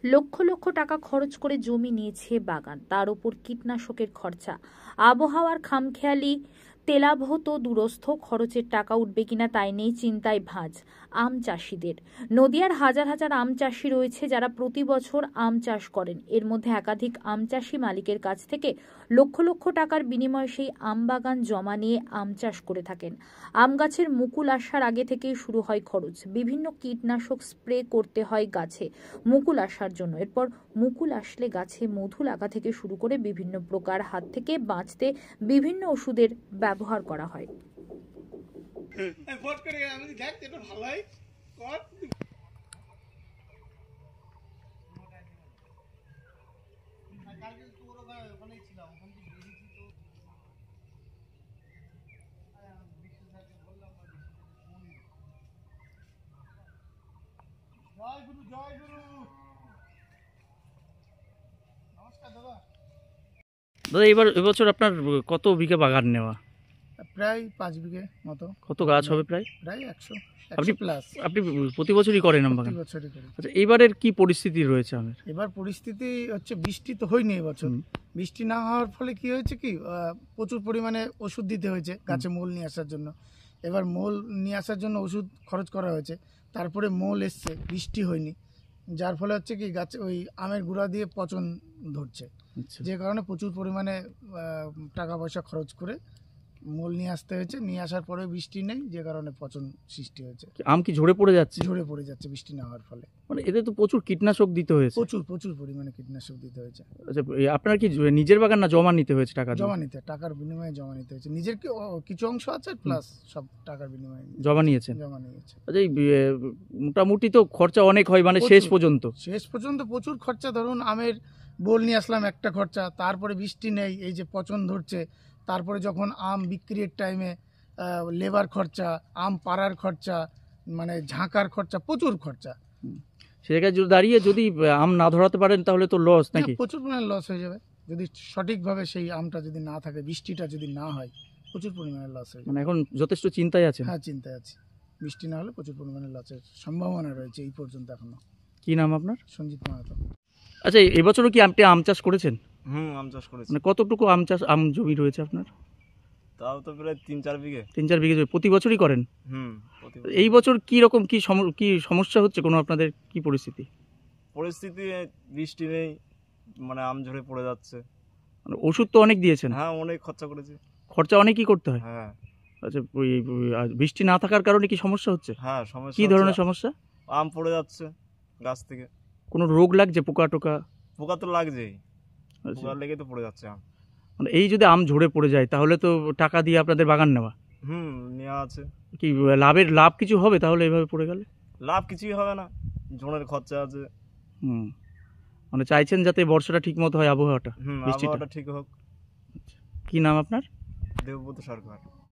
লক্ষ লক্ষ টাকা খরচ করে জমি নিয়েছে বাগান, তার উপর কীটনাশকের খরচা, আবহাওয়ার খামখেয়ালি, তেলাবহত দুরস্থ, খরচের টাকা উঠবে কিনা তাই নেই চিন্তায় ভাঁজ আম চাষিদের। নদিয়ার হাজার হাজার আম চাষি রয়েছে যারা প্রতি বছর আম চাষ করেন। এর মধ্যে একাধিক আম চাষি মালিকের কাছ থেকে লক্ষ লক্ষ টাকার বিনিময়ে সেই আম বাগান জমা নিয়ে আম চাষ করে থাকেন। আম গাছের মুকুল আসার আগে থেকেই শুরু হয় খরচ। বিভিন্ন কীটনাশক স্প্রে করতে হয় গাছে মুকুল আসার জন্য। এরপর মুকুল আসলে গাছে মধু লাগা থেকে শুরু করে বিভিন্ন প্রকার হাত থেকে বাঁচতে বিভিন্ন ওষুধের ব্যবহার করা হয়। জয় গুরু জয় গুরু। নমস্কার দাদা। দাদা এবছর আপনার কত বিঘা বাগান নেওয়া? প্রায় 5 বিঘে মতো। কত গাছ হবে প্রায়? প্রায় 100 আপনি প্লাস। আপনি প্রতি বছরই করেন আম বাগান? প্রতি বছরই করি। আচ্ছা, এইবারের কি পরিস্থিতি রয়েছে আমের? এবার পরিস্থিতি হচ্ছে বৃষ্টি তো হয়নি এবছর। বৃষ্টি না হওয়ার ফলে কি হয়েছে কি প্রচুর পরিমাণে ওষুধ দিতে হয়েছে গাছে মূল নিয়ে আসার জন্য। এবার মূল নিয়ে আসার জন্য ওষুধ খরচ করা হয়েছে, তারপরে মূল এসছে, বৃষ্টি হয়নি, যার ফলে হচ্ছে কি গাছ ওই আমের গুঁড়া দিয়ে পচন ধরছে। যে কারণে প্রচুর পরিমাণে টাকা পয়সা খরচ করে মূল নিয়ে আসতে হয়েছে। নিয়ে আসার পরে বৃষ্টি নেই, যে কারণে পচন সৃষ্টি হয়েছে। আম কি ঝরে পড়ে যাচ্ছে? ঝরে পড়ে যাচ্ছে বৃষ্টি না হওয়ার ফলে। মানে এতে তো প্রচুর কীটনাশক দিতে হয়েছে। প্রচুর পরিমাণে কীটনাশক দিতে হয়েছে। আচ্ছা, আপনার কি নিজের বাগান না জমা নিতে হয়েছে? টাকা টাকার বিনিময়ে জমা নিতে হয়েছে। নিজের কিছু অংশ আছে, প্লাস সব টাকার বিনিময়ে জমা নিয়েছেন। আচ্ছা, এই মোটামুটি তো খরচা অনেক হয়, মানে শেষ পর্যন্ত প্রচুর খরচা। ধরুন আমের বোল নিয়ে আসলাম, একটা খরচা, তারপরে বৃষ্টি নেই, এই যে পচন ধরছে, তারপরে যখন আম বিক্রির টাইমে লেবার খরচা, আম পাড়ার খরচা, মানে ঝাঁকার খরচা, প্রচুর খরচা। সে জায়গায় দাঁড়িয়ে যদি আম না ধরাতে পারেন তাহলে তো লস নাকি? প্রচুর পরিমাণে লস হয়ে যাবে যদি সঠিকভাবে সেই আমটা যদি না থাকে, বৃষ্টিটা যদি না হয়, প্রচুর পরিমাণে লস হয়ে যাবে। মানে এখন যথেষ্ট চিন্তায় আছে? হ্যাঁ, চিন্তায় আছি। বৃষ্টি না হলে প্রচুর পরিমাণে লসের সম্ভাবনা রয়েছে এই পর্যন্ত এখনো। কি নাম আপনার? সঞ্জিত মাহাতো। আচ্ছা, এবছরও কি আপনি আম চাষ করেছেন? আম চাষ করেছি। মানে কতটুকু আম জমি রয়েছে আপনার? তাও তো প্রায় 3-4 বিঘে। 3-4 বিঘে জমি প্রতি বছরই করেন? এই বছর কি রকম কি সমস্যা হচ্ছে কোনো আপনাদের? কি পরিস্থিতি? বৃষ্টি নেই, মানে আম ঝরে পড়ে যাচ্ছে। মানে ওষুধ তো অনেক দিয়েছেন? হ্যাঁ, অনেক খরচা করেছি। খরচা অনেকই করতে হয়? হ্যাঁ। আচ্ছা, ওই বৃষ্টি না থাকার কারণে কি সমস্যা হচ্ছে? হ্যাঁ, সমস্যা। কি ধরনের সমস্যা? আম পড়ে যাচ্ছে গাছ থেকে। কোনো রোগ লাগছে? পোকা টোকা? পোকা তো লাগছেই, পোকা লেগে তো পড়ে যাচ্ছে আম। মানে এই যদি আম ঝরে পড়ে যায় তাহলে তো টাকা দিয়ে আপনাদের বাগান নেওয়া? নেওয়া আছে। কি লাভ কিছু হবে তাহলে এভাবে পড়ে গেলে? লাভ কিছুই হবে না, ঝড়ের খরচা আছে। মানে চাইছেন যাতে বর্ষাটা ঠিক মতো হয়, আবহাওয়াটা ঠিক হোক। কি নাম আপনার? দেবব্রত সরকার।